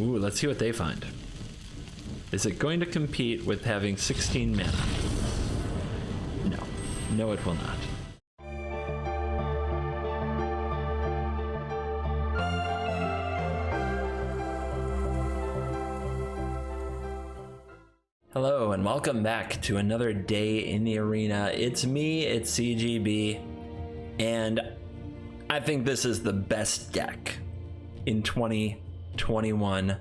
Ooh, let's see what they find. Is it going to compete with having 16 mana? No. No, it will not. Hello and welcome back to another day in the arena. It's me, it's CGB, and I think this is the best deck in 2021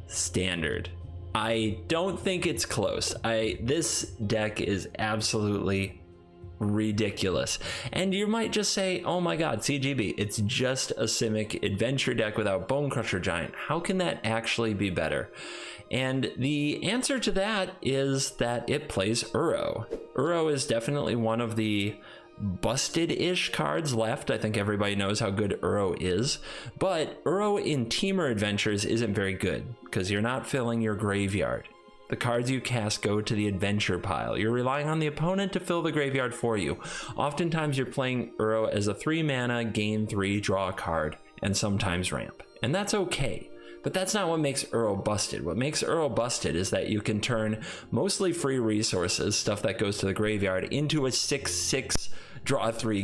standard. I don't think it's close. This deck is absolutely ridiculous. And you might just say, oh my god, CGB, it's just a Simic adventure deck without Bonecrusher Giant. How can that actually be better? And the answer to that is that it plays Uro. Uro is definitely one of the busted-ish cards left. I think everybody knows how good Uro is, but Uro in Teamer Adventures isn't very good because you're not filling your graveyard. The cards you cast go to the adventure pile. You're relying on the opponent to fill the graveyard for you. Oftentimes you're playing Uro as a 3 mana, gain 3, draw a card, and sometimes ramp. And that's okay. But that's not what makes Uro busted. What makes Uro busted is that you can turn mostly free resources, stuff that goes to the graveyard, into a 6/6 draw 3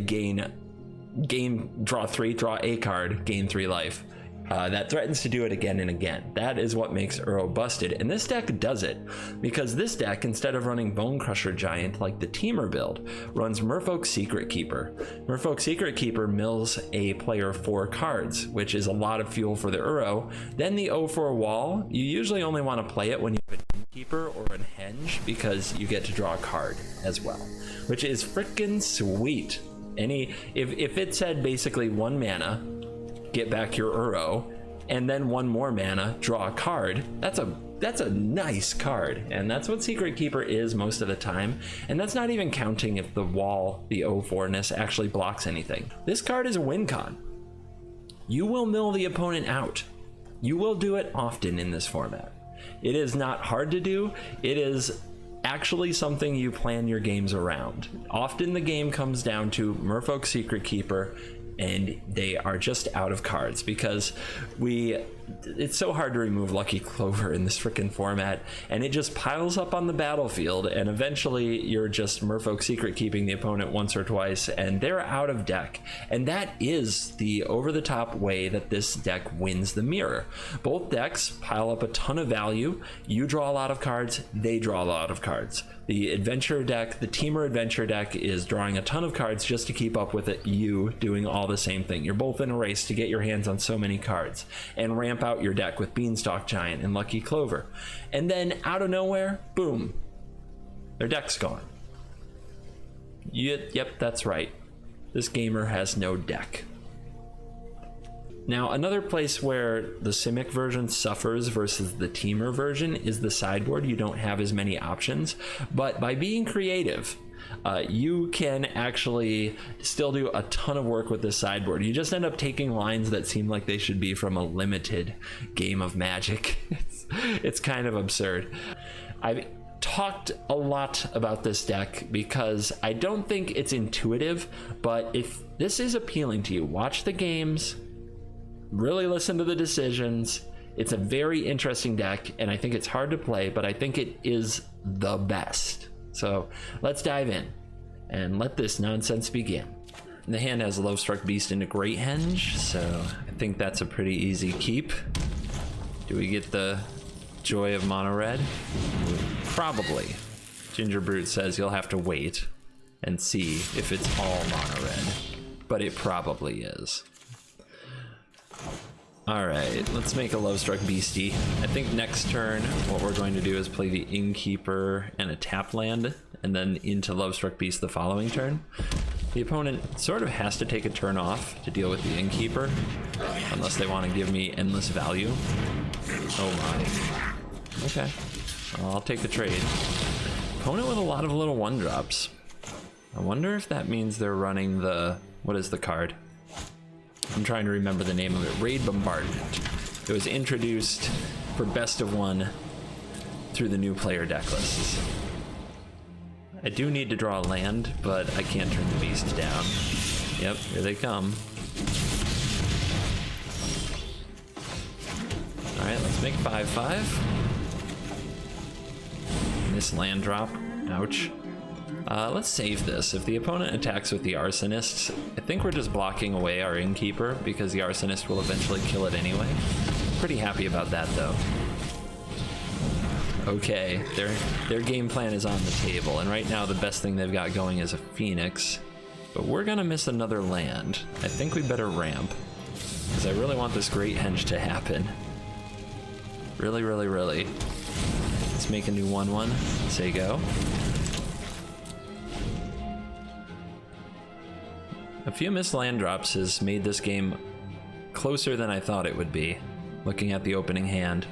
draw 3, draw a card, gain 3 life. That threatens to do it again and again. That is what makes Uro busted, and this deck does it because this deck, instead of running Bonecrusher Giant like the Teamer build, runs Merfolk Secret Keeper. Merfolk Secret Keeper mills a player 4 cards, which is a lot of fuel for the Uro. Then the 0/4 wall, you usually only want to play it when you have an Innkeeper or a Henge because you get to draw a card as well, which is freaking sweet. If it said basically 1 mana, get back your Uro, and then 1 more mana, draw a card, that's a nice card, and that's what Secret Keeper is most of the time. And that's not even counting if the wall, the 0/4-ness, actually blocks anything. This card is a win con. You will mill the opponent out. You will do it often in this format. It is not hard to do. It is actually something you plan your games around. Often the game comes down to Merfolk Secret Keeper, and they are just out of cards because it's so hard to remove Lucky Clover in this freaking format, and it just piles up on the battlefield, and eventually you're just Merfolk Secret keeping the opponent once or twice and they're out of deck. And that is the over-the-top way that this deck wins the mirror. Both decks pile up a ton of value. You draw a lot of cards, they draw a lot of cards. The adventure deck, the Teamer Adventure deck, is drawing a ton of cards just to keep up with it, you doing all the same thing. You're both in a race to get your hands on so many cards and ramp out your deck with Beanstalk Giant and Lucky Clover. And then out of nowhere, boom, their deck's gone. Yep, that's right. This gamer has no deck. Now, another place where the Simic version suffers versus the Teamer version is the sideboard. You don't have as many options, but by being creative, you can actually still do a ton of work with this sideboard. You just end up taking lines that seem like they should be from a limited game of Magic. It's kind of absurd. I've talked a lot about this deck because I don't think it's intuitive, but if this is appealing to you, watch the games, really listen to the decisions. It's a very interesting deck, and I think it's hard to play, but I think it is the best. So let's dive in and let this nonsense begin. The hand has Lovestruck Beast into Great Henge, so I think that's a pretty easy keep. Do we get the Joy of Mono Red? Probably. Ginger Brute says you'll have to wait and see if it's all Mono Red, but it probably is. Alright, let's make a Lovestruck Beastie. I think next turn what we're going to do is play the Innkeeper and a tap land, and then into Lovestruck Beast the following turn. The opponent sort of has to take a turn off to deal with the Innkeeper, unless they want to give me endless value. Oh my. Okay, well, I'll take the trade. Opponent with a lot of little 1-drops. I wonder if that means they're running the... what is the card? I'm trying to remember the name of it. Raid Bombardment. It was introduced for best of 1 through the new player deck lists. I do need to draw a land, but I can't turn the beast down. Yep, here they come. Alright, let's Make 5/5. Miss land drop. Ouch. Let's save this. If the opponent attacks with the Arsonist, I think we're just blocking away our Innkeeper because the Arsonist will eventually kill it anyway. Pretty happy about that though. Okay, their game plan is on the table, and right now the best thing they've got going is a Phoenix. But we're gonna miss another land. I think we better ramp, because I really want this Great Henge to happen. Really, really, really. Let's make a new 1/1. Say go. A few missed land drops has made this game closer than I thought it would be, looking at the opening hand.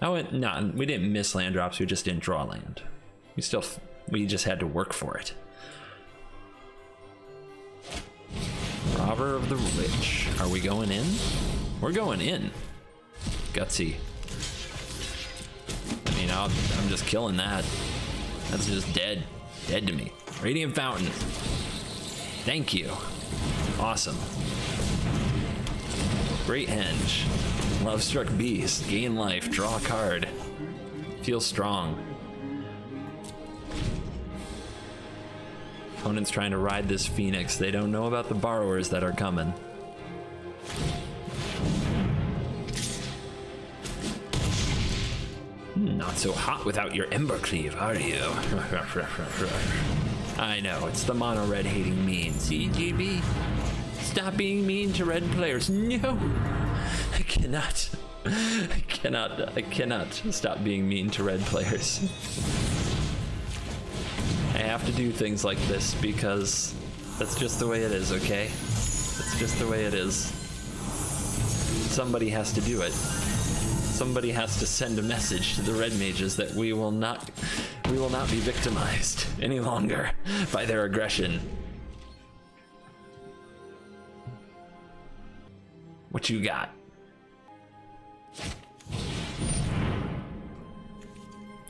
Oh, no, we didn't miss land drops, we just didn't draw land. We just had to work for it. Robber of the Rich. Are we going in? We're going in. Gutsy. I mean, I'm just killing that. That's just dead. Dead to me. Radiant Fountain. Thank you. Awesome. Great Henge. Love-struck Beast. Gain life. Draw a card. Feel strong. Opponent's trying to ride this Phoenix. They don't know about the borrowers that are coming. Not so hot without your Embercleave, are you? I know, it's the mono red hating mean. CGB, stop being mean to red players. No, I cannot stop being mean to red players. I have to do things like this because that's just the way it is, okay? It's just the way it is. Somebody has to do it. Somebody has to send a message to the red mages that we will not be victimized any longer by their aggression. What you got?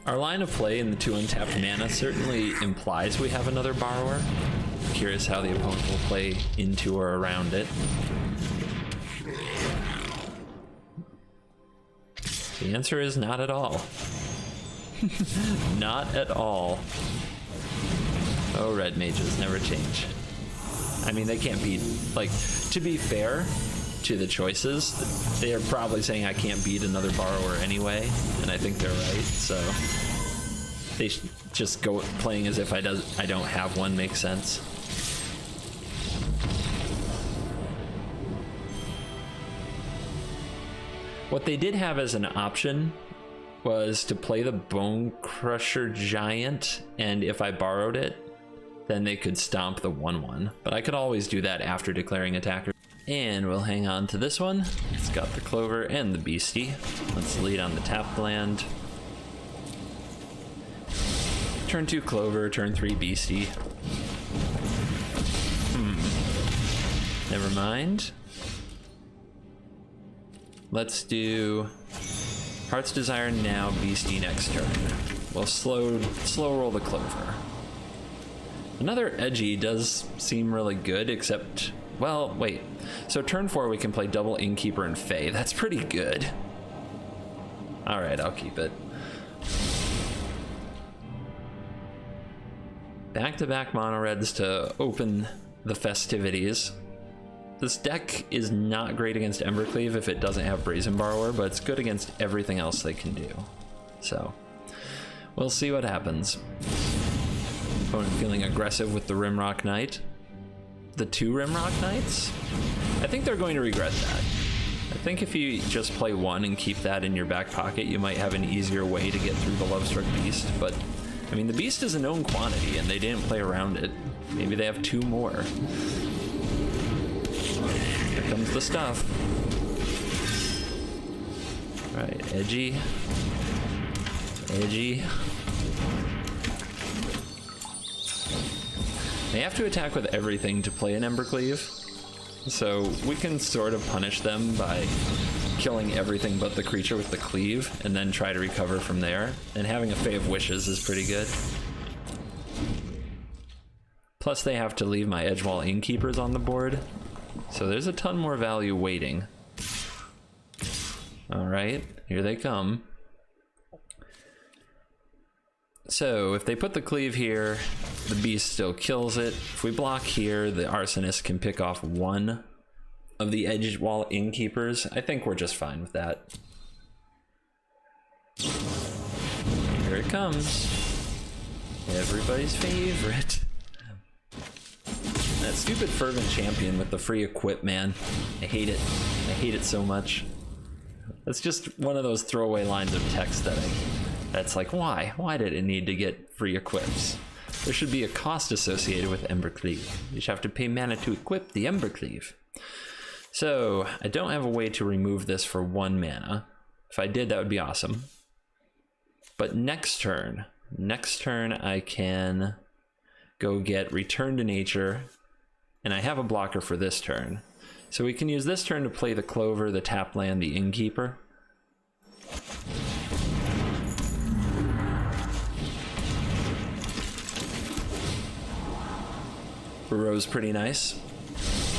Our line of play in the 2 untapped mana certainly implies we have another borrower. Curious how the opponent will play into or around it. The answer is not at all. Not at all. Oh, red mages never change. I mean, they can't beat, like, to be fair to the choices, they are probably saying I can't beat another borrower anyway, and I think they're right, so they just go playing as if I don't have one makes sense. What they did have as an option was to play the Bone Crusher Giant, and if I borrowed it, then they could stomp the 1/1. But I could always do that after declaring attacker. And we'll hang on to this one. It's got the Clover and the Beastie. Let's lead on the tapped land. Turn 2 Clover, turn 3 Beastie. Never mind. Let's do Heart's Desire now, Beastie next turn. We'll slow roll the Clover. Another edgy does seem really good, except, well, wait. So turn 4 we can play double Innkeeper and Fae. That's pretty good. All right, I'll keep it. Back-to-back mono reds to open the festivities. This deck is not great against Embercleave if it doesn't have Brazen Borrower, but it's good against everything else they can do. So, we'll see what happens. Opponent feeling aggressive with the Rimrock Knight. The 2 Rimrock Knights? I think they're going to regret that. I think if you just play 1 and keep that in your back pocket, you might have an easier way to get through the Lovestruck Beast, but I mean, the Beast is a known quantity and they didn't play around it. Maybe they have 2 more. Here comes the stuff. All right, edgy. Edgy. They have to attack with everything to play an Embercleave, so we can sort of punish them by killing everything but the creature with the cleave and then try to recover from there. And having a Fae of Wishes is pretty good. Plus they have to leave my Edgewall Innkeepers on the board, so there's a ton more value waiting. All right, here they come. So if they put the cleave here, the beast still kills it. If we block here, the arsonist can pick off one of the edge wall innkeepers. I think we're just fine with that. Here it comes. Everybody's favorite. That stupid fervent champion with the free equip, man. I hate it. I hate it so much. That's just one of those throwaway lines of text that's like, why? Why did it need to get free equips? There should be a cost associated with Embercleave. You should have to pay mana to equip the Embercleave. So I don't have a way to remove this for 1 mana. If I did, that would be awesome. But next turn I can go get Return to Nature, and I have a blocker for this turn. So we can use this turn to play the Clover, the tap land, the Innkeeper. Burrow's pretty nice.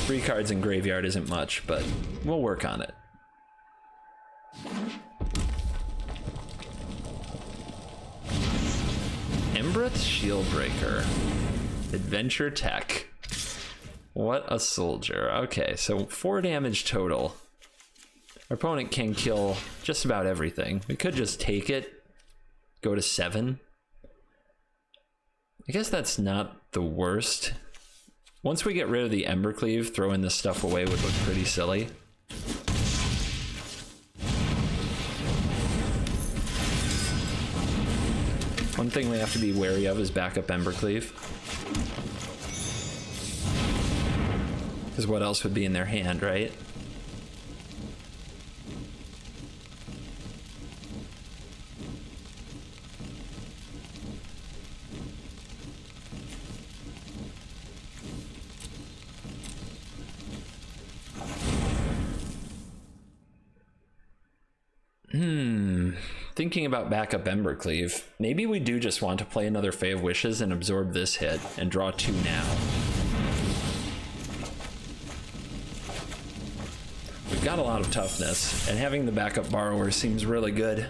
3 cards in graveyard isn't much, but we'll work on it. Embreth Shieldbreaker. Adventure Tech. What a soldier. Okay, so 4 damage total. Our opponent can kill just about everything. We could just take it, go to 7. I guess that's not the worst. Once we get rid of the Embercleave, throwing this stuff away would look pretty silly. One thing we have to be wary of is backup Embercleave. Because what else would be in their hand, right? Thinking about backup Embercleave, maybe we do just want to play another Fae of Wishes and absorb this hit and draw 2 now. We've got a lot of toughness, and having the backup Borrower seems really good.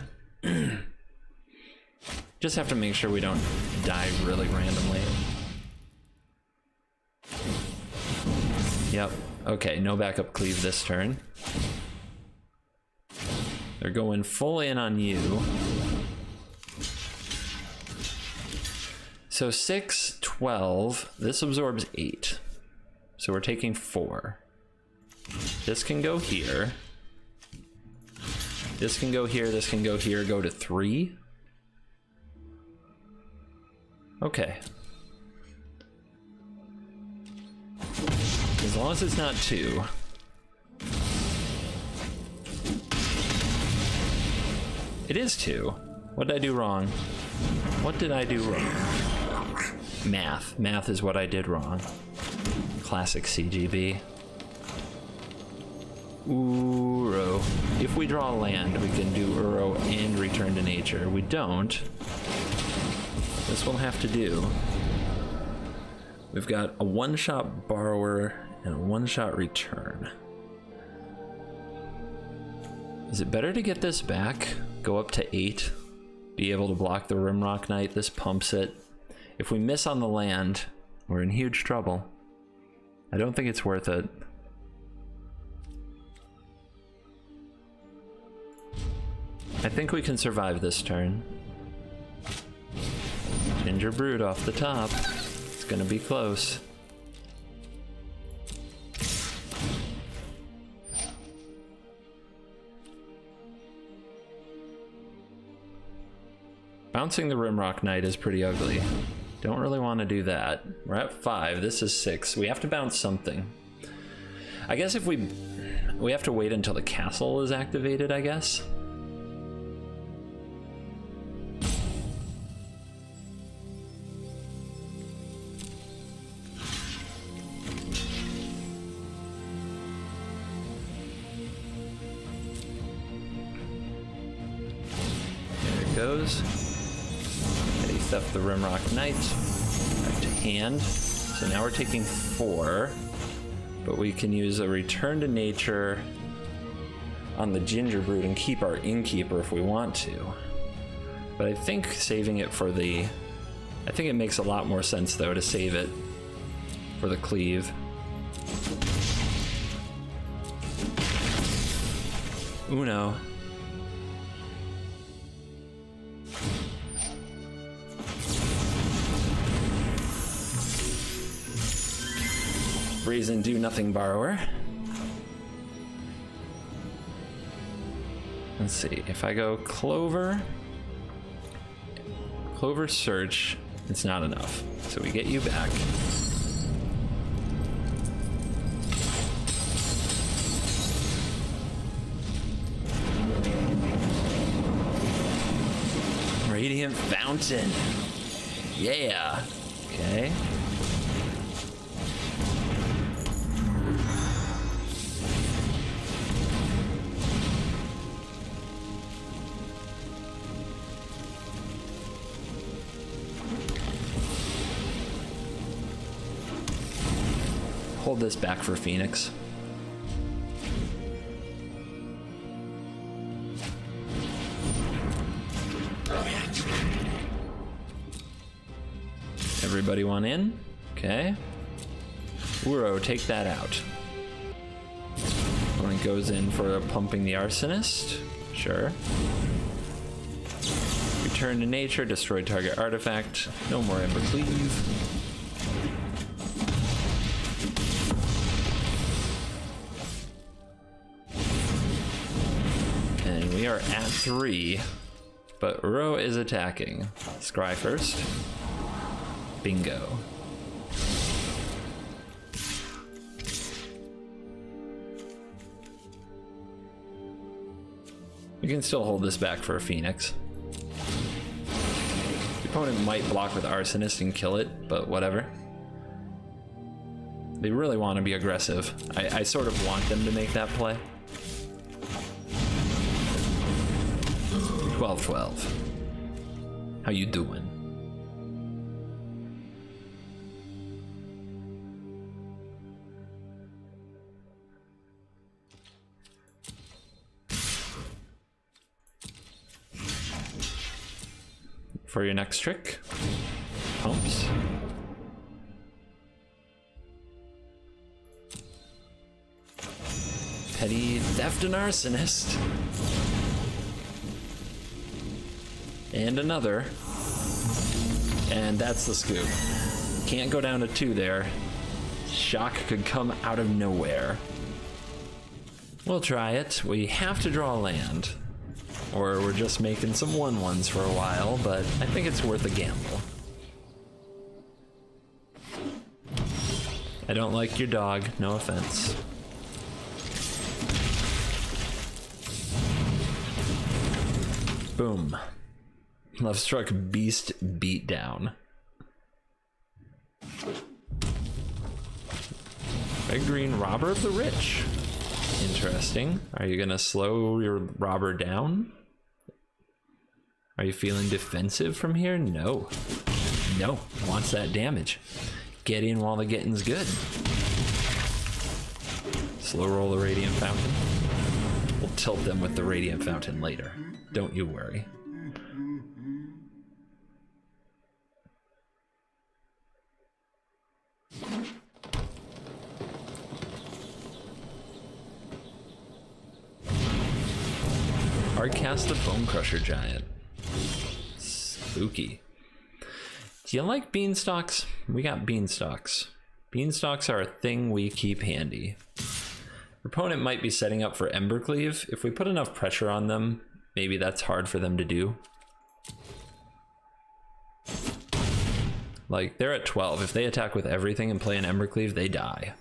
Just have to make sure we don't die really randomly. Yep, okay, no backup Cleave this turn. They're going full in on you. So 6, 12, this absorbs 8. So we're taking 4. This can go here. This can go here, this can go here, go to 3. Okay. As long as it's not 2. It is 2. What did I do wrong? What did I do wrong? Math. Math is what I did wrong. Classic CGB. Uro. If we draw a land, we can do Uro and Return to Nature. We don't. This will have to do. We've got a 1-shot Borrower and a 1-shot Return. Is it better to get this back? Go up to 8, be able to block the Rimrock Knight. This pumps it. If we miss on the land, we're in huge trouble. I don't think it's worth it. I think we can survive this turn. Ginger Brood off the top. It's gonna be close. Bouncing the Rimrock Knight is pretty ugly. Don't really want to do that. We're at 5, this is 6. We have to bounce something. I guess if we have to wait until the castle is activated, I guess. There it goes. Stuff the Rimrock Knight back to hand. So now we're taking 4, but we can use a Return to Nature on the Gingerbread and keep our Innkeeper if we want to. But I think saving it for the... I think it makes a lot more sense, though, to save it for the Cleave. Uno. Brazen Do Nothing Borrower. Let's see, if I go Clover Search, it's not enough. So we get you back. Radiant Fountain. Yeah. Okay. Hold this back for Phoenix. Everybody want in? Okay. Uro, take that out. When it goes in for pumping the Arsonist. Sure. Return to nature, destroy target artifact. No more Ember Cleave. We are at 3, but Uro is attacking. Scry first. Bingo. We can still hold this back for a Phoenix. The opponent might block with Arsonist and kill it, but whatever. They really want to be aggressive. I sort of want them to make that play. 12-12. How you doing? For your next trick, pumps. Petty Theft and Arsonist. And another. And that's the scoop. Can't go down to 2 there. Shock could come out of nowhere. We'll try it. We have to draw a land. Or we're just making some 1/1s for a while, but I think it's worth a gamble. I don't like your dog, no offense. Boom. Lovestruck Beast beat down. Red Green Robber of the Rich. Interesting. Are you gonna slow your robber down? Are you feeling defensive from here? No. No. Wants that damage. Get in while the getting's good. Slow roll the Radiant Fountain. We'll tilt them with the Radiant Fountain later. Don't you worry. Hardcast the Bone Crusher Giant. Spooky. Do you like beanstalks? We got beanstalks. Beanstalks are a thing we keep handy. Your opponent might be setting up for Embercleave. If we put enough pressure on them, maybe that's hard for them to do. Like, they're at 12. If they attack with everything and play an Embercleave, they die.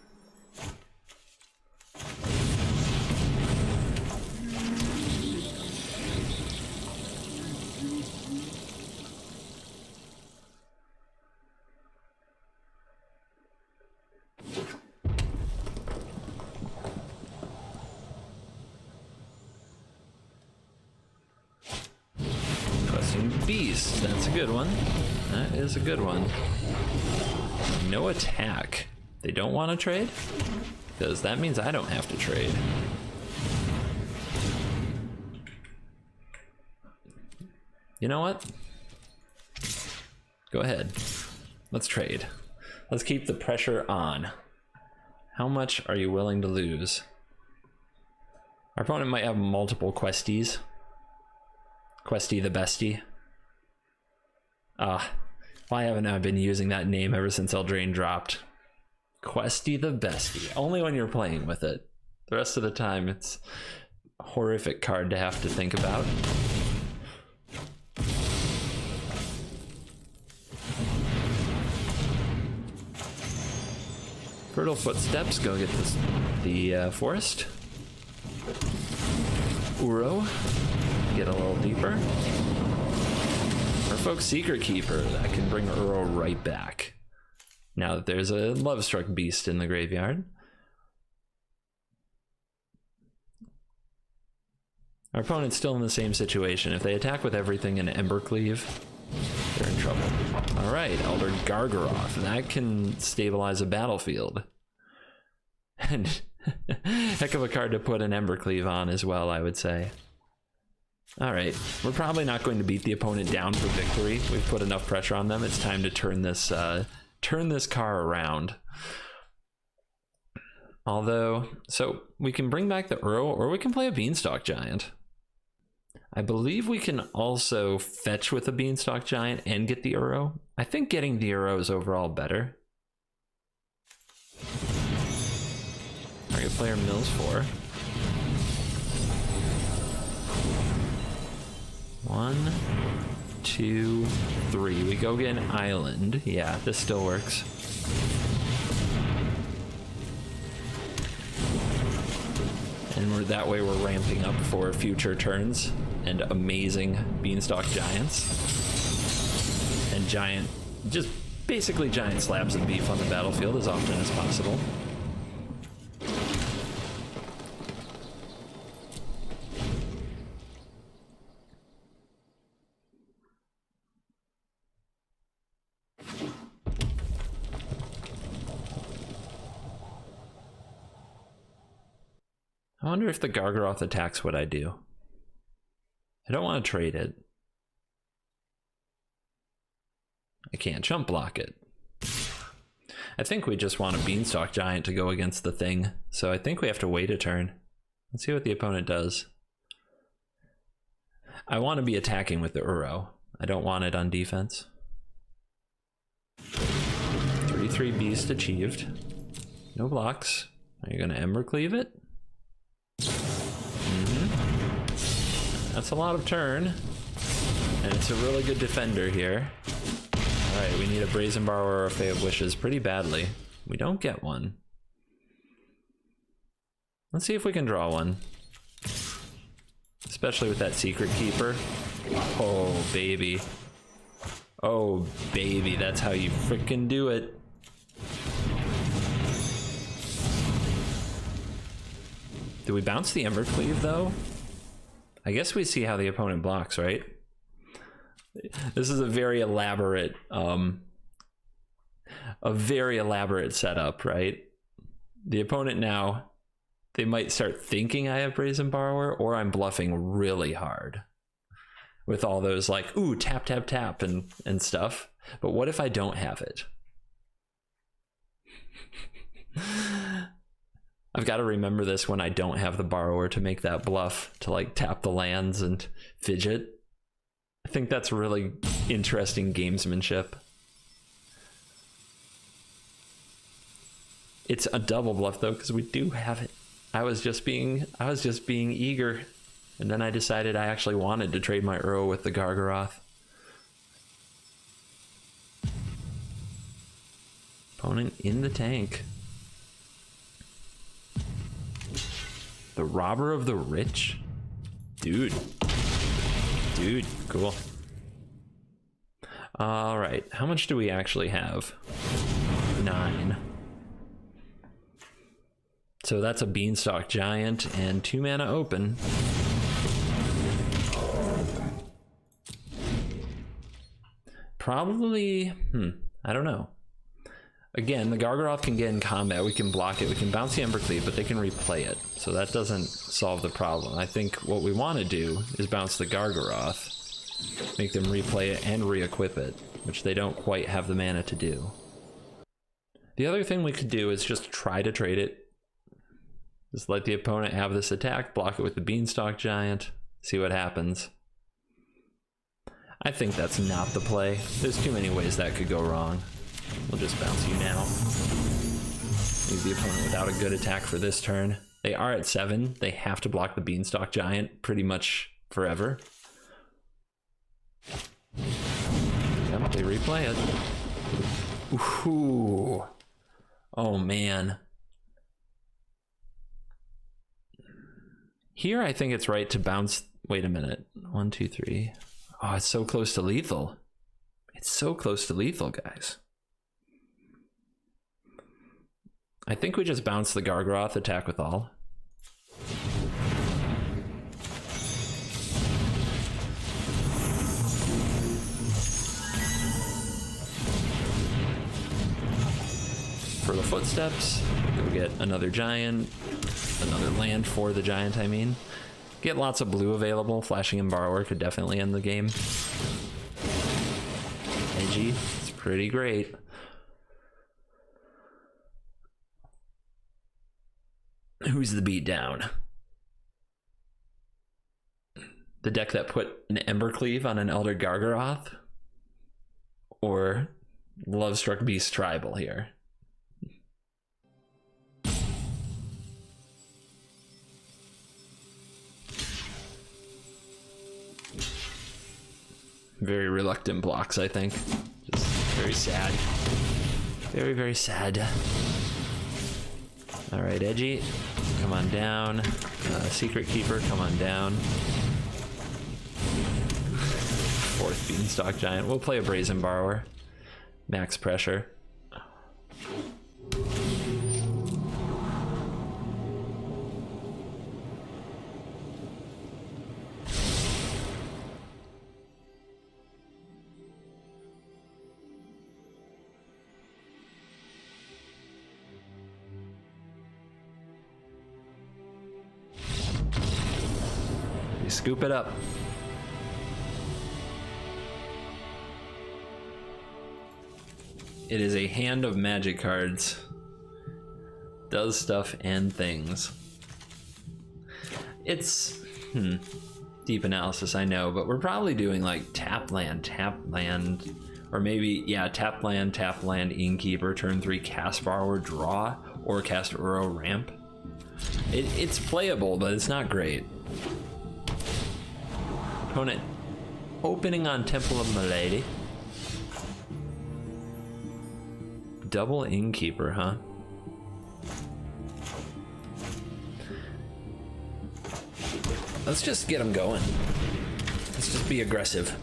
Beast, that's a good one. That is a good one. No attack. They don't want to trade? Because that means I don't have to trade. You know what? Go ahead. Let's trade. Let's keep the pressure on. How much are you willing to lose? Our opponent might have multiple questies. Questy the bestie. Why haven't I been using that name ever since Eldraine dropped? Questy the bestie. Only when you're playing with it. The rest of the time, it's a horrific card to have to think about. Fertile Footsteps, go get the forest. Uro, get a little deeper. Our folks Secret Keeper, that can bring Uro right back. Now that there's a Lovestruck Beast in the graveyard. Our opponent's still in the same situation. If they attack with everything in Embercleave, they're in trouble. Alright, Elder Gargaroth. That can stabilize a battlefield. And heck of a card to put an Embercleave on as well, I would say. Alright, we're probably not going to beat the opponent down for victory. We've put enough pressure on them. It's time to turn this car around. Although, so we can bring back the Uro, or we can play a Beanstalk Giant. I believe we can also fetch with a Beanstalk Giant and get the Uro. I think getting the Uro is overall better. Target player mills 4. 1, 2, 3. We go get an island. Yeah, this still works. And that way we're ramping up for future turns and amazing Beanstalk Giants. And just basically giant slabs of beef on the battlefield as often as possible. I wonder if the Gargaroth attacks what I do. I don't want to trade it. I can't jump block it. I think we just want a Beanstalk Giant to go against the thing, so I think we have to wait a turn. Let's see what the opponent does. I want to be attacking with the Uro. I don't want it on defense. 3/3 Beast achieved. No blocks. Are you going to Embercleave it? That's a lot of turn, and it's a really good defender here. Alright, we need a Brazen Borrower or a Fae of Wishes pretty badly. We don't get one. Let's see if we can draw one. Especially with that Secret Keeper. Oh, baby. Oh, baby, that's how you frickin' do it. Do we bounce the Embercleave, though? I guess we see how the opponent blocks, right? This is a very elaborate setup, right? The opponent now, they might start thinking I have Brazen Borrower, or I'm bluffing really hard with all those like, ooh, tap, tap, tap and stuff. But what if I don't have it? I've got to remember this when I don't have the Borrower to make that bluff, to like tap the lands and fidget. I think that's really interesting gamesmanship. It's a double bluff though, because we do have it. I was just being eager, and then I decided I actually wanted to trade my Uro with the Gargaroth. Opponent in the tank. The Robber of the Rich? Dude, cool. All right, how much do we actually have? 9. So that's a Beanstalk Giant and 2 mana open. Probably, I don't know. Again, the Gargaroth can get in combat, we can block it, we can bounce the Embercleave, but they can replay it. So that doesn't solve the problem. I think what we want to do is bounce the Gargaroth make them replay it and re-equip it, which they don't quite have the mana to do. The other thing we could do is just try to trade it. Just let the opponent have this attack, block it with the Beanstalk Giant, see what happens. I think that's not the play. There's too many ways that could go wrong. We'll just bounce you now. Leave the opponent without a good attack for this turn. They are at 7. They have to block the Beanstalk Giant pretty much forever. Yep, they replay it. Ooh. Oh man. Here I think it's right to bounce. Wait a minute. 1, 2, 3. Oh, it's so close to lethal. It's so close to lethal, guys. I think we just bounce the Gargaroth, attack with all. For the footsteps, go get another giant, another land for the giant, I mean. Get lots of blue available. Flashing in Borrower could definitely end the game. Edgy, it's pretty great. Who's the beatdown? The deck that put an Embercleave on an Elder Gargaroth? Or Lovestruck Beast Tribal here? Very reluctant blocks, I think. Just very sad. Very, very sad. All right, Edgy, come on down. Secret Keeper, come on down. 4th Beanstalk Giant. We'll play a Brazen Borrower. Max pressure. Scoop it up. It is a hand of magic cards. Does stuff and things. It's deep analysis, I know, but we're probably doing like tap land, or maybe, yeah, tap land, Innkeeper, turn 3, cast Borrower, draw, or cast Uro, ramp. It's playable, but it's not great. Opponent opening on Temple of Milady. Double Innkeeper, huh? Let's just get them going. Let's just be aggressive.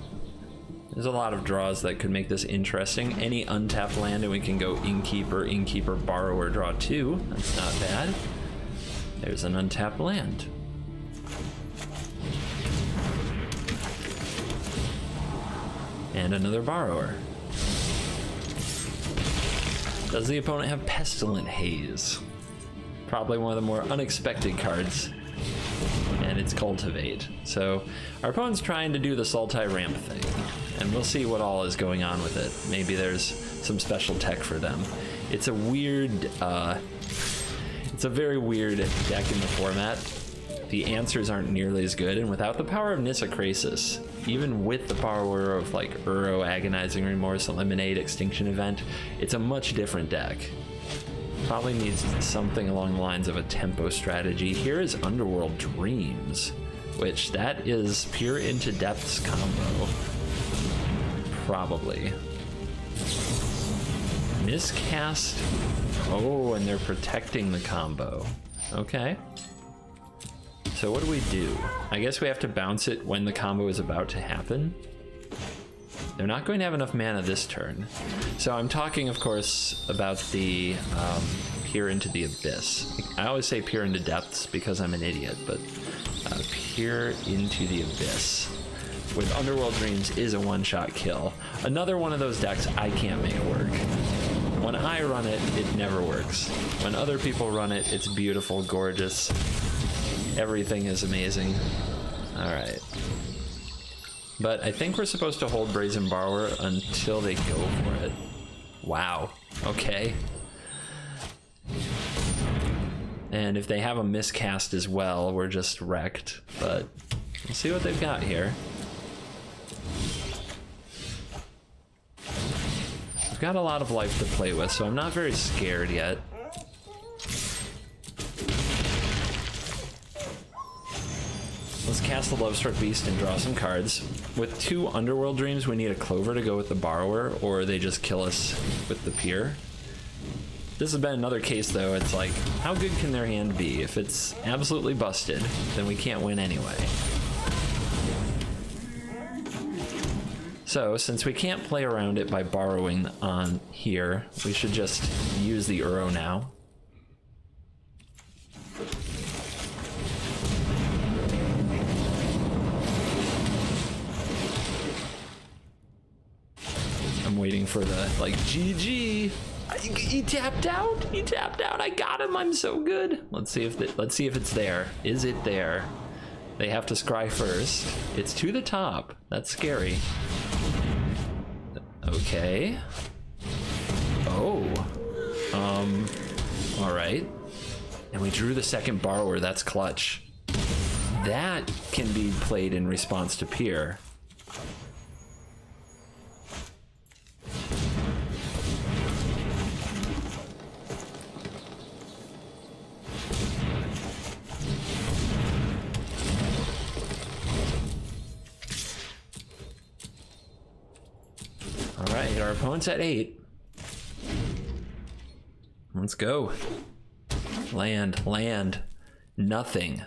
There's a lot of draws that could make this interesting. Any untapped land and we can go Innkeeper, Borrower, draw 2. That's not bad. There's an untapped land. And another Borrower. Does the opponent have Pestilent Haze? Probably one of the more unexpected cards. And it's Cultivate. So our opponent's trying to do the Sultai ramp thing. And we'll see what all is going on with it. Maybe there's some special tech for them. It's a weird, it's a very weird deck in the format. The answers aren't nearly as good, and without the power of Nissa Krasis, even with the power of like Uro, Agonizing Remorse, Eliminate, Extinction Event, it's a much different deck. Probably needs something along the lines of a tempo strategy. Here is Underworld Dreams, which that is pure Into Depths combo. Probably. Miscast. Oh, and they're protecting the combo. Okay. So what do? I guess we have to bounce it when the combo is about to happen. They're not going to have enough mana this turn. So I'm talking, of course, about the Peer into the Abyss. I always say Peer into Depths because I'm an idiot, but Peer into the Abyss with Underworld Dreams is a one-shot kill. Another one of those decks I can't make work. When I run it, it never works. When other people run it, it's beautiful, gorgeous. Everything is amazing. All right. But I think we're supposed to hold Brazen Borrower until they go for it. Wow, okay. And if they have a miscast as well, we're just wrecked. But we'll see what they've got here. We've got a lot of life to play with, so I'm not very scared yet. Let's cast the Lovestruck Beast and draw some cards. With 2 Underworld Dreams, we need a Clover to go with the Borrower, or they just kill us with the Pier. This has been another case, though. It's like, how good can their hand be? If it's absolutely busted, then we can't win anyway. So, since we can't play around it by borrowing on here, we should just use the Uro now. I'm waiting for the, like, GG. He tapped out. He tapped out. I got him. I'm so good. Let's see if it's there. Is it there? They have to scry first. It's to the top. That's scary. Okay. Oh. All right. And we drew the second Borrower. That's clutch. That can be played in response to Pier. All right, our opponent's at 8. Let's go. Land, land, nothing.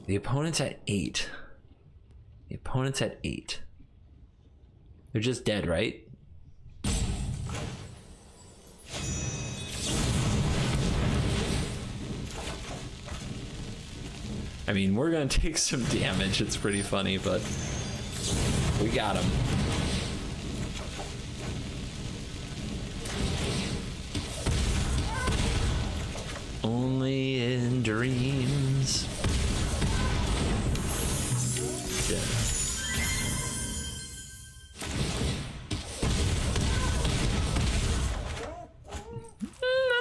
The opponent's at 8. The opponent's at 8. They're just dead, right? I mean, we're gonna take some damage. It's pretty funny, but we got him. Only in dreams. Yeah.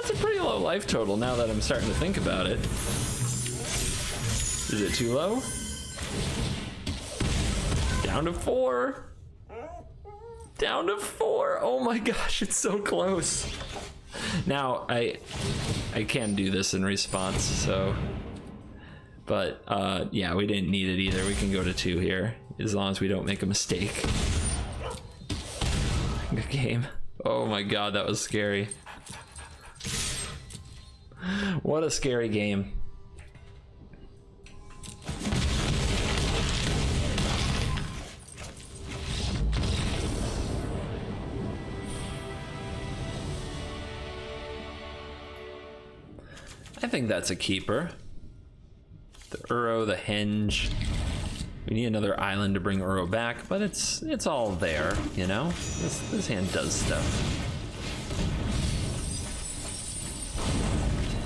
That's a pretty low life total now that I'm starting to think about it. Is it too low? Down to 4. Down to 4. Oh my gosh, it's so close. Now, I can do this in response, so... But, yeah, we didn't need it either. We can go to 2 here, as long as we don't make a mistake. Good game. Oh my god, that was scary. What a scary game. I think that's a keeper. The Uro, the Henge. We need another island to bring Uro back, but it's all there, you know? This hand does stuff.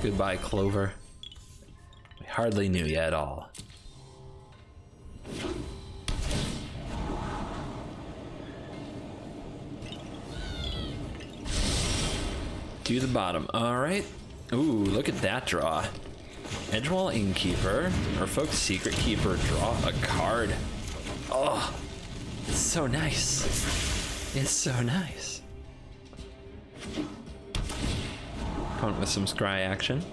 Goodbye, Clover. We hardly knew you at all. To the bottom. All right. Ooh, look at that draw. Edgewall Innkeeper, or Folk's Secret Keeper, draw a card. Oh, it's so nice. It's so nice. Opponent with some scry action.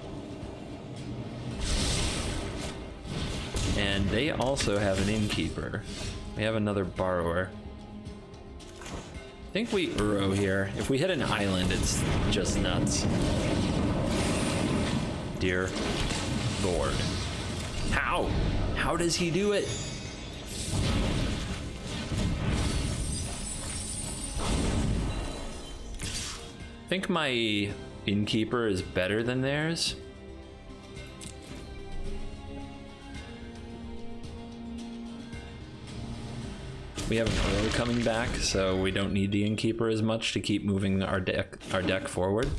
And they also have an Innkeeper. We have another Borrower. I think we Uro here. If we hit an island, it's just nuts. Dear Lord. How? How does he do it? I think my Innkeeper is better than theirs. We have an Uro coming back, so we don't need the Innkeeper as much to keep moving our deck forward.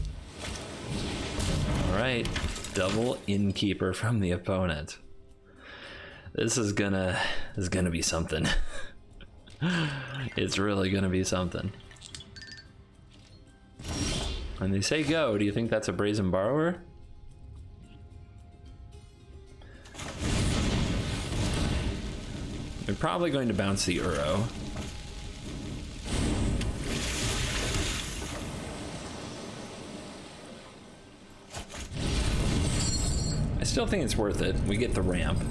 All right, double innkeeper from the opponent. This is gonna be something. It's really gonna be something. When they say go, do you think that's a brazen borrower? They're probably going to bounce the Uro. I still think it's worth it. We get the ramp.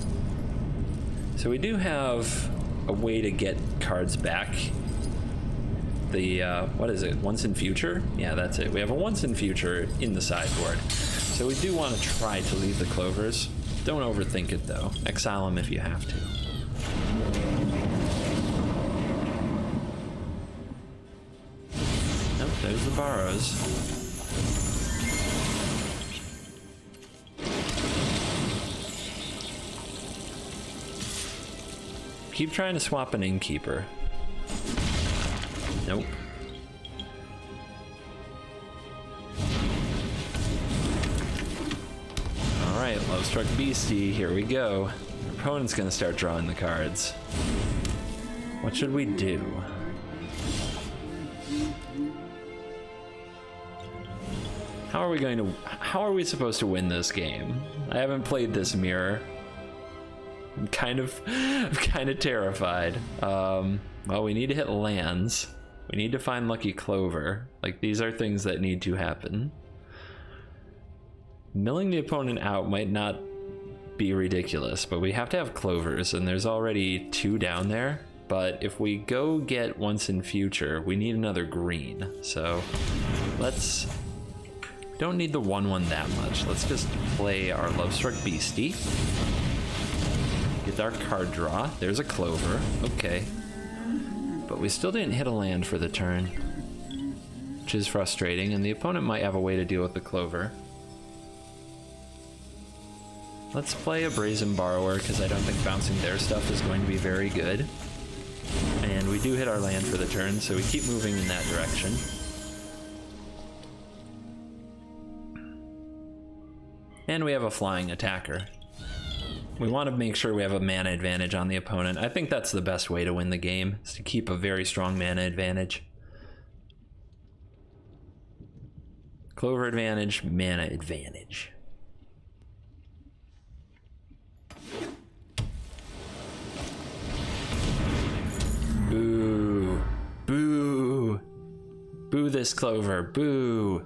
So we do have a way to get cards back. The, what is it? Once in future? Yeah, that's it. We have a once in future in the sideboard. So we do want to try to leave the clovers. Don't overthink it though. Exile them if you have to. Nope, there's the borrows. Keep trying to swap an innkeeper. Nope. Alright, Love-Struck Beastie, here we go. Our opponent's gonna start drawing the cards. What should we do? How are we supposed to win this game? I haven't played this mirror. I'm kind of terrified. Well, we need to hit lands. We need to find Lucky Clover. Like, these are things that need to happen. Milling the opponent out might not be ridiculous, but we have to have clovers, and there's already 2 down there. But if we go get once in future, we need another green. So let's... Don't need the 1/1 that much. Let's just play our Love-Struck Beastie. Get our card draw. There's a clover. Okay. But we still didn't hit a land for the turn, which is frustrating, and the opponent might have a way to deal with the clover. Let's play a Brazen Borrower, because I don't think bouncing their stuff is going to be very good. And we do hit our land for the turn, so we keep moving in that direction. And we have a flying attacker. We want to make sure we have a mana advantage on the opponent. I think that's the best way to win the game, is to keep a very strong mana advantage. Clover advantage, mana advantage. Boo. Boo. Boo this clover. Boo.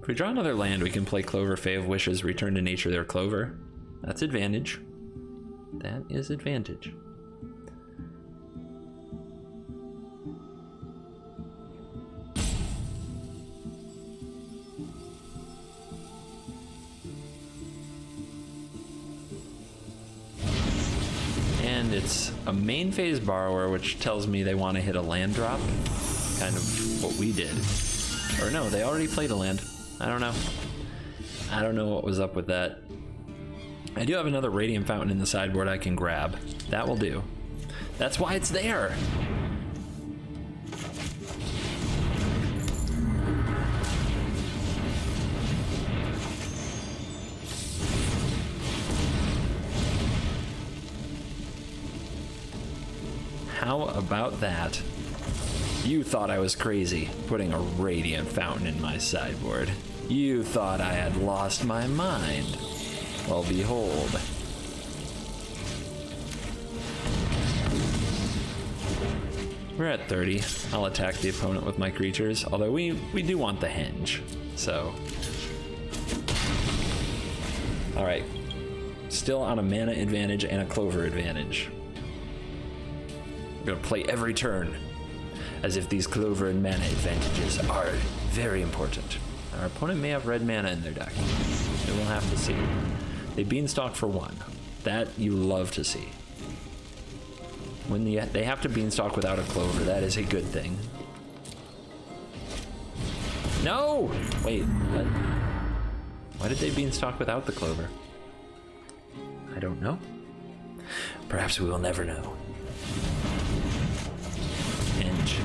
If we draw another land, we can play Clover, Fae of Wishes, return to nature their clover. That's advantage. That is advantage. And it's a main phase borrower, which tells me they want to hit a land drop. Kind of what we did. Or no, they already played a land. I don't know. I don't know what was up with that. I do have another Radiant Fountain in the sideboard I can grab. That will do. That's why it's there. How about that? You thought I was crazy putting a Radiant Fountain in my sideboard. You thought I had lost my mind. Well, behold. We're at 30. I'll attack the opponent with my creatures, although we do want the henge, so. All right, still on a mana advantage and a clover advantage. We're gonna play every turn as if these clover and mana advantages are very important. Our opponent may have red mana in their deck. We will have to see. They beanstalk for 1. That you love to see. When they have to beanstalk without a clover, that is a good thing. No! Wait, what? Why did they beanstalk without the clover? I don't know. Perhaps we will never know. Henge.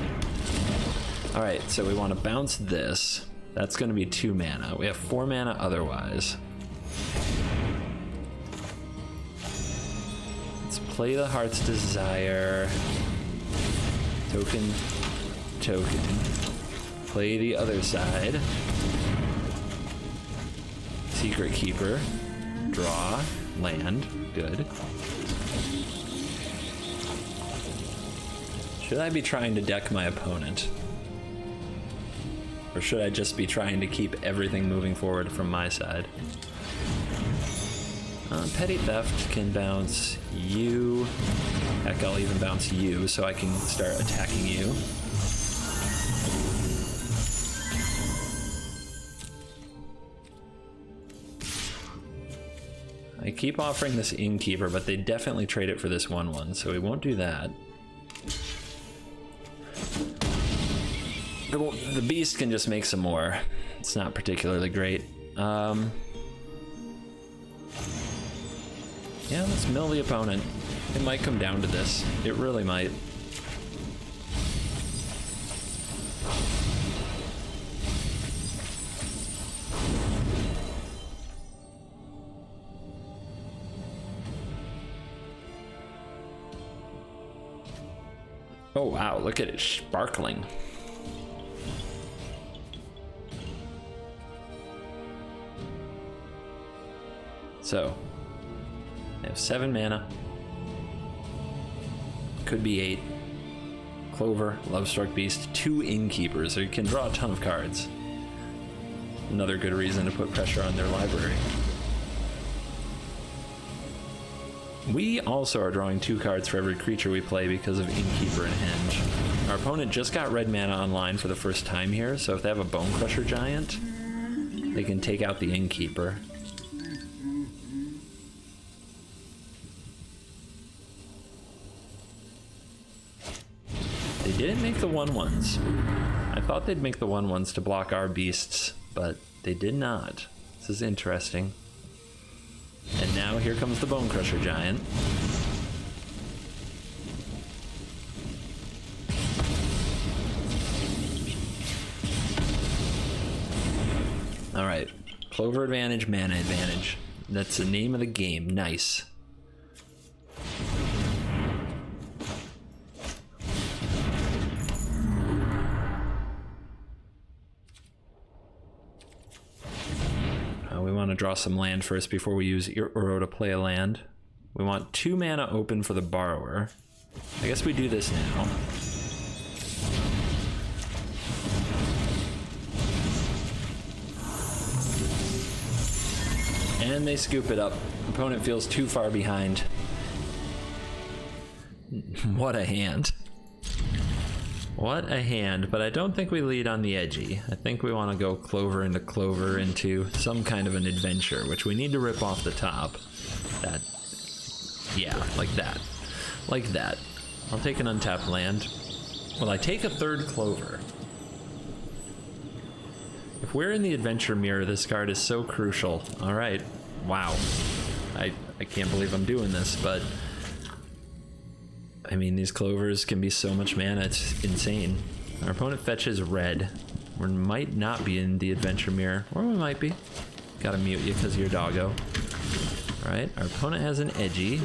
All right, so we want to bounce this. That's going to be 2 mana. We have 4 mana otherwise. Let's play the Heart's Desire. Token. Play the other side. Secret Keeper. Draw. Land. Good. Should I be trying to deck my opponent? Or should I just be trying to keep everything moving forward from my side? Petty Theft can bounce you. Heck, I'll even bounce you so I can start attacking you. I keep offering this Innkeeper, but they definitely trade it for this 1/1, so we won't do that. The Beast can just make some more. It's not particularly great. Yeah, let's mill the opponent. It might come down to this. It really might. Oh wow, look at it sparkling. So, I have 7 mana. Could be 8. Clover, Lovestruck Beast, 2 Innkeepers, so you can draw a ton of cards. Another good reason to put pressure on their library. We also are drawing 2 cards for every creature we play because of Innkeeper and Henge. Our opponent just got red mana online for the first time here, so if they have a Bone Crusher Giant, they can take out the Innkeeper. They didn't make the 1/1s. I thought they'd make the 1/1s to block our beasts, but they did not. This is interesting. And now here comes the Bone Crusher Giant. All right, Clover advantage, mana advantage. That's the name of the game. Nice. We want to draw some land first before we use Uro to play a land. We want 2 mana open for the Borrower. I guess we do this now. And they scoop it up. Opponent feels too far behind. What a hand. What a hand, but I don't think we lead on the edgy. I think we want to go Clover into some kind of an adventure, which we need to rip off the top. That. Yeah, like that. Like that. I'll take an untapped land. Well, I take a 3rd Clover. If we're in the adventure mirror, this card is so crucial. All right. Wow. I can't believe I'm doing this, but I mean, these Clovers can be so much mana, it's insane. Our opponent fetches red. We might not be in the adventure mirror, or we might be. Gotta mute you because you're doggo. All right, our opponent has an edgy.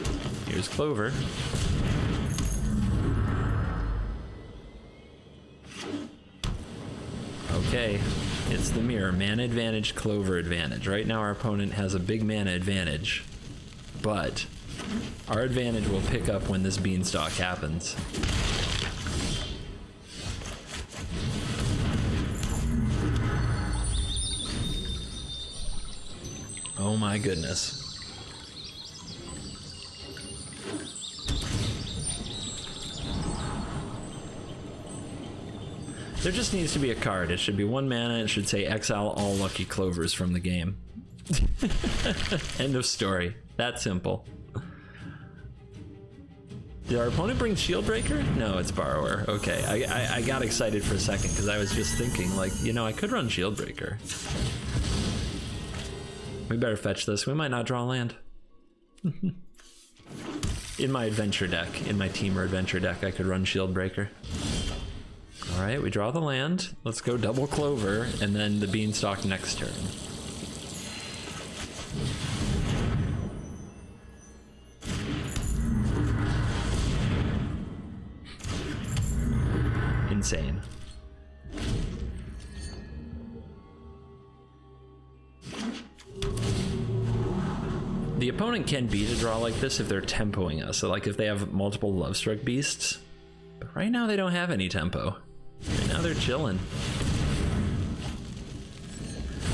Here's Clover. Okay, it's the mirror. Mana advantage, Clover advantage. Right now our opponent has a big mana advantage, but our advantage will pick up when this beanstalk happens. Oh my goodness. There just needs to be a card. It should be 1 mana. It should say exile all lucky Clovers from the game. End of story. That simple. Did our opponent bring Shieldbreaker? No, it's Borrower. Okay, I got excited for a second because I was just thinking, like, you know, I could run Shieldbreaker. We better fetch this. We might not draw land. In my adventure deck, in my Teamer adventure deck, I could run Shieldbreaker. All right, we draw the land. Let's go double clover, and then the beanstalk next turn. Insane. The opponent can beat a draw like this if they're tempoing us. So like if they have multiple Lovestruck beasts. But right now they don't have any tempo. Right now they're chilling.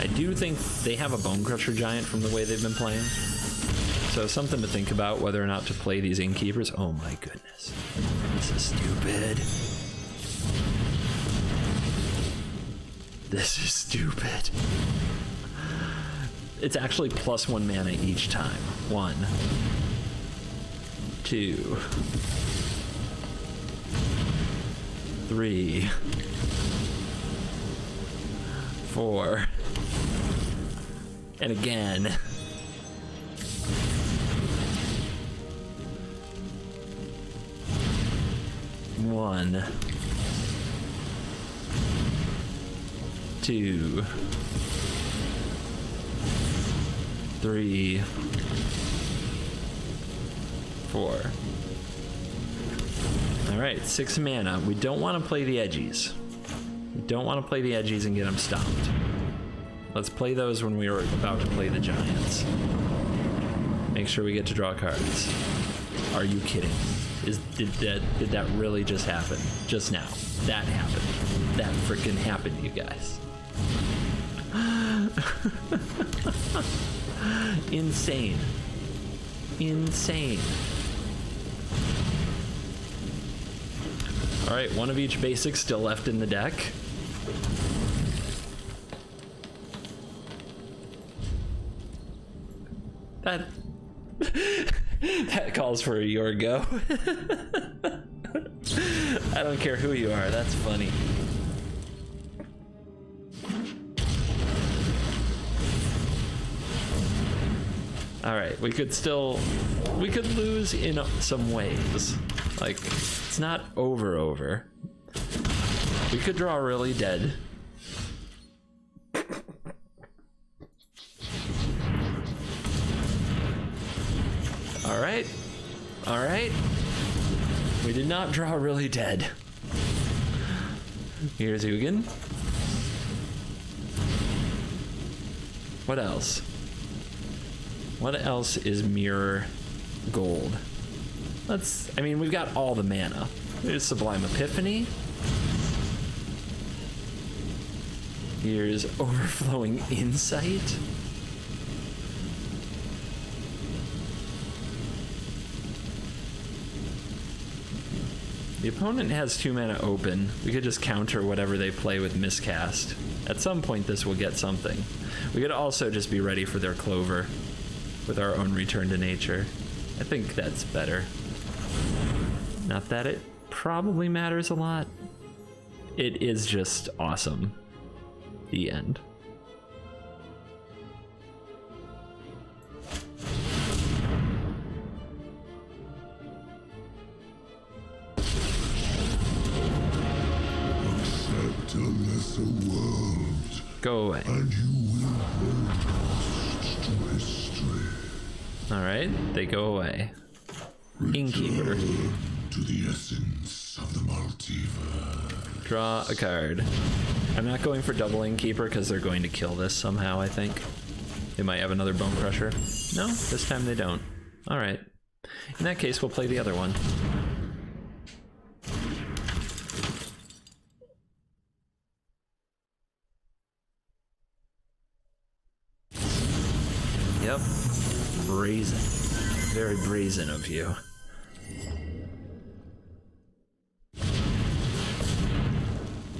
I do think they have a Bone Crusher Giant from the way they've been playing. So something to think about whether or not to play these Innkeepers. Oh my goodness. This is stupid. This is stupid. It's actually +1 mana each time. 1, 2, 3, 4, and again. One, 2, 3, 4. All right, 6 mana. We don't want to play the edgies. We don't want to play the edgies and get them stomped. Let's play those when we were about to play the giants. Make sure we get to draw cards. Are you kidding? Did that really just happen? Just now. That happened. That freaking happened, you guys. Insane. Insane. All right, one of each basic still left in the deck. That calls for your go. I don't care who you are, that's funny. All right, we could lose in some ways. Like, it's not over. We could draw really dead. All right. We did not draw really dead. Here's Ugin. What else? What else is mirror gold? We've got all the mana. There's Sublime Epiphany. Here's Overflowing Insight. The opponent has 2 mana open. We could just counter whatever they play with Miscast. At some point this will get something. We could also just be ready for their Clover with our own Return to Nature. I think that's better. Not that it probably matters a lot. It is just awesome. The end. Accept a lesser world. Go away. And you will hold fast to history. Alright, they go away. Innkeeper. Return to the essence of the multiverse. Draw a card. I'm not going for double Innkeeper because they're going to kill this somehow, I think. They might have another Bone Crusher. No, this time they don't. Alright. In that case, we'll play the other one. Yep. Brazen. Very brazen of you.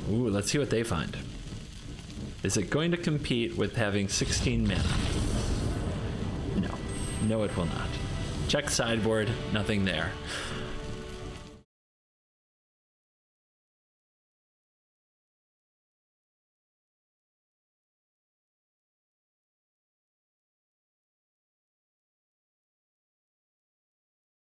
Ooh, let's see what they find. Is it going to compete with having 16 mana? No. No, it will not. Check sideboard, nothing there.